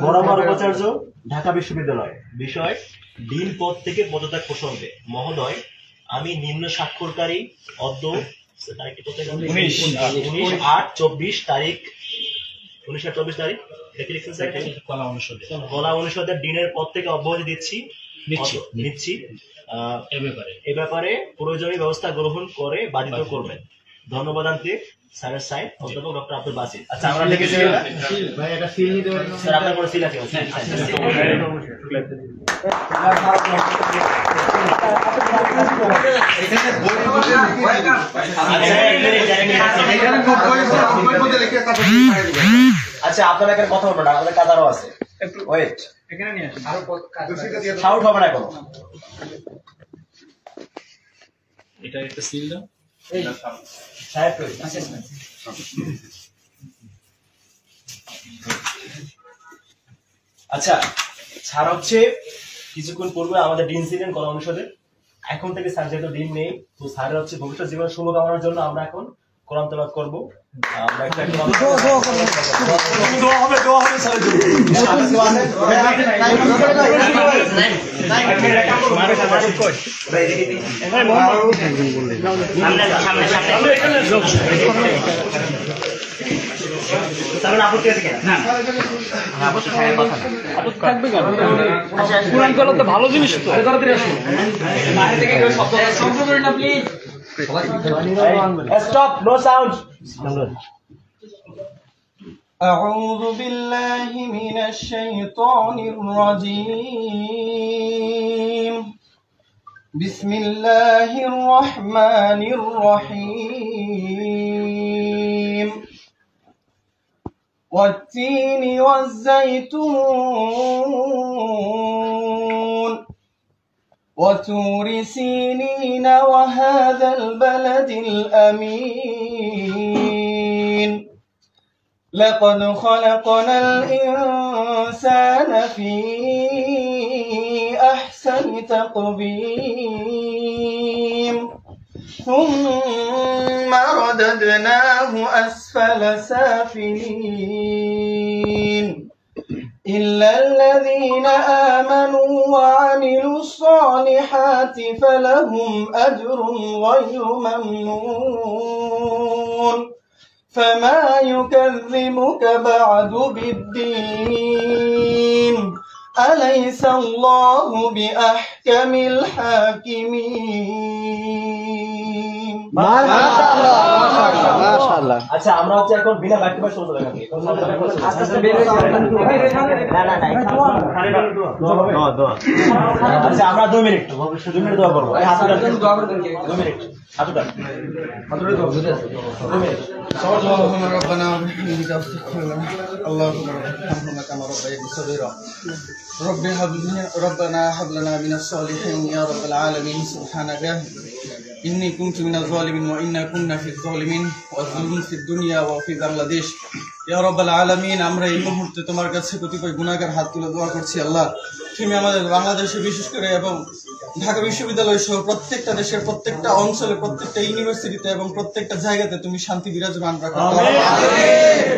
বরাবর উপাচার্য, ঢাকা বিশ্ববিদ্যালয়। বিষয় ডিন পদ থেকে পদত্যাগ প্রসঙ্গে। মহোদয়, আমি নিম্ন স্বাক্ষরকারী অদ্য 19/8/24 তারিখ কলা অনুষদের ডিনের পদ থেকে অব্যাহতি নিচ্ছি। এ ব্যাপারে প্রয়োজনীয় ব্যবস্থা গ্রহণ করে বাধিত করবেন। ধন্যবাদান্তে স্যারের সাইন অধ্যাপক ডক্টর আব্দুল বাসিত। আচ্ছা, আমরা লিখেছি ভাই, এটা সিল নিতে পারেন স্যার? আপনার কোনো সিল আছে? আচ্ছা, আপনারা এখানে কথা বলবেন না, আমাদের কাজ আরো আছে। ওয়েট, এখানে নিয়ে আসুন, আরো শাউট হবে না কোনো। এটা একটা সিল দাও। আচ্ছা, স্যার হচ্ছে কিছুক্ষণ পূর্বে আমাদের ডিন ছিলেন কলা অনুষদে। এখন থেকে স্যার যেহেতু ডিন নেই, তো স্যারের হচ্ছে ভবিষ্যৎ জীবনের শুভকামনার জন্য আমরা এখন কোরআন তেলাওয়াত করব। আমরা একটা আপত্তি আছে কিনা? ভালো জিনিস তো, stop, no sound. أعوذ بالله من الشيطان الرجيم. بسم الله الرحمن الرحيم. والتين والزيتون وطور سينين وهذا البلد الأمين. لقد خلقنا الإنسان في أحسن تقويم ثم رددناه أسفل سافلين إلا الذين آمنوا وعملوا الصالحات فلهم أجر غير ممنون. فما يكذبك بعد بالدين أليس الله بأحكم الحاكمين. মাশাআল্লাহ। আচ্ছা, আমরা হচ্ছে এখন বিনা বাক্যে শুরু করে থাকি। আচ্ছা, আমরা 2 মিনিট দোয়া করবো। 2 মিনিট اللهم ربنا وبحمدك استغفر لنا اللهم ارحمنا كما ربيتنا صغيرا ربنا هب لنا من الصالحين يا رب العالمين. سبحانك إني كنت من الظالمين وإنا كنا في الظالمين والظلم في الدنيا وفي বাংলাদেশ ইয়া রাব্বাল আলামিন। আমরা এই মুহূর্তে তোমার কাছে কতিপয় গুনাহগার হাত তুলে দোয়া করছি। আল্লাহ, তুমি আমাদের বাংলাদেশে বিশেষ করে এবং ঢাকা বিশ্ববিদ্যালয় সহ প্রত্যেকটা দেশের প্রত্যেকটা অঞ্চলে প্রত্যেকটা ইউনিভার্সিটিতে এবং প্রত্যেকটা জায়গাতে তুমি শান্তি বিরাজমান রাখো।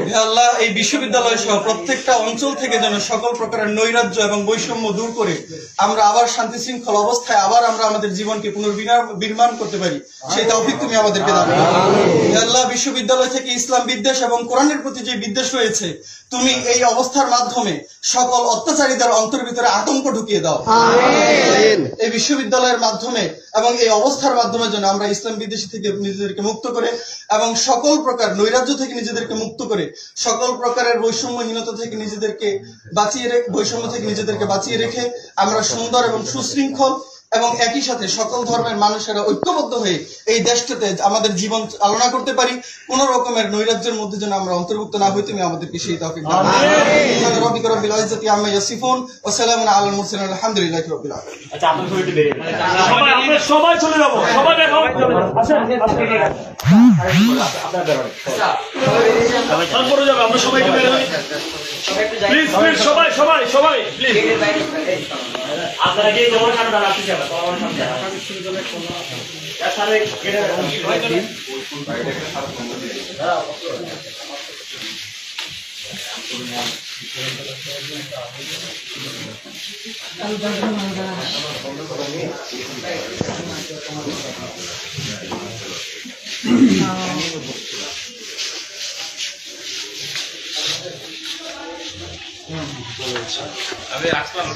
হে আল্লাহ, এই বিশ্ববিদ্যালয় সহ প্রত্যেকটা অঞ্চল থেকে যেন সকল প্রকারের নৈরাজ্য এবং বৈষম্য দূর করে আমরা আবার শান্তি শৃঙ্খল অবস্থায় আবার আমরা আমাদের জীবনকে পুনর্নির্মাণ করতে পারি, সেই তৌফিক তুমি আমাদেরকে দাও। হে আল্লাহ, বিশ্ববিদ্যালয় থেকে ইসলাম বিদ্বেষ এবং কোরআনের প্রতি যে বিদ্বেষ রয়েছে, তুমি এই অবস্থার মাধ্যমে সকল অত্যাচারীদের অন্তর ভিতরে আতঙ্ক ঢুকিয়ে দাও। এই বিশ্ববিদ্যালয়ের মাধ্যমে এবং এই অবস্থার মাধ্যমে যেন আমরা ইসলাম বিদ্বেষী থেকে নিজেদেরকে মুক্ত করে এবং সকল প্রকার নৈরাজ্য থেকে নিজেদেরকে মুক্ত করে সকল প্রকারের বৈষম্যহীনতা থেকে নিজেদেরকে বাঁচিয়ে রেখে আমরা সুন্দর এবং সুশৃঙ্খল এবং একই সাথে সকল ধর্মের মানুষেরা ঐক্যবদ্ধ হয়ে এই দেশটাতে আমাদের জীবন চালনা করতে পারি। কোন রকমের নৈরাজ্যের মধ্যে যেন আমরা অন্তর্ভুক্ত না হই, তুমি আমাদেরকে সেই তৌফিক দাও। আমিন। রব্বিকা রাব্বিল ইজ্জাতি আম্মা ইয়াসিফুন ওয়া সালামুন আলাল মুরসালিন আলহামদুলিল্লাহি রাব্বিল আলামিন। আচ্ছা, আপনার ছবিটা বেরিয়ে সবাই, আমরা সবাই চলে যাবো, সবাই দেখো আপনার বেরোয় তারপরে যাবে, আমরা সবাই একটু বেরোই প্লিজ প্লিজ, সবাই সবাই সবাই প্লিজ। আপনারা কি যেমন সামনে দাঁড়া আসতে যাবে তোমার সামনে এর সামনে কেটে আমি রাখলাম।